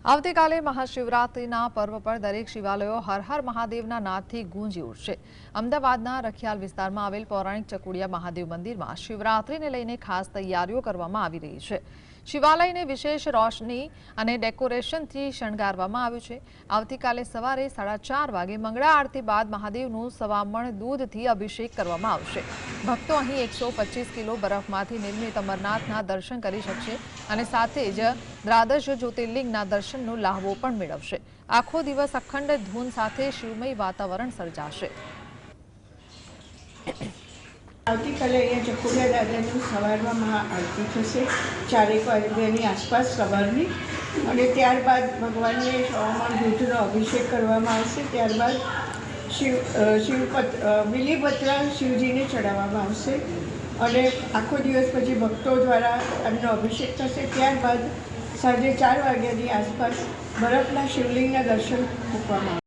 આવતીકાલે મહાશિવરાત્રિના પર્વ પર દરેક શિવાલયો હર હર મહાદેવના નાદથી ગુંજી ઉઠશે। અમદાવાદના રખિયાલ વિસ્તારમાં આવેલ પૌરાણિક ચકુડિયા મહાદેવ મંદિરમાં શિવરાત્રિને લઈને ખાસ તૈયારીઓ કરવામાં આવી રહી છે। શિવાલયને વિશેષ રોશની અને ડેકોરેશનથી શણગારવામાં આવ્યું છે। આવતીકાલે સવારે 4:30 વાગે મંગળા આરતી બાદ મહાદેવનું સવામણ દૂધથી અભિષેક કરવામાં આવશે। ભક્તો અહીં 125 કિલો બરફમાંથી નિર્મિત અમરનાથના દર્શન કરી શકશે અને સાથે જ દ્વાદશ જ્યોતિર્લિંગના દર્શનનો લાહવો પણ મેળવશે। આખો દિવસ અખંડ ધૂન સાથે શિવમય વાતાવરણ સર્જાશે। આવતીકાલે અહીંયા ચકુડિયા દાદાનું સવારમાં મહાઆરતી થશે 4 વાગ્યાની આસપાસ સવારની, અને ત્યારબાદ ભગવાનને સવામણ દૂધનો અભિષેક કરવામાં આવશે। ત્યારબાદ બિલીપત્ર શિવજીને ચડાવવામાં આવશે અને આખો દિવસ પછી ભક્તો દ્વારા એમનો અભિષેક થશે। ત્યારબાદ સાંજે 4 વાગ્યાની આસપાસ બરફના શિવલિંગના દર્શન મૂકવામાં આવશે।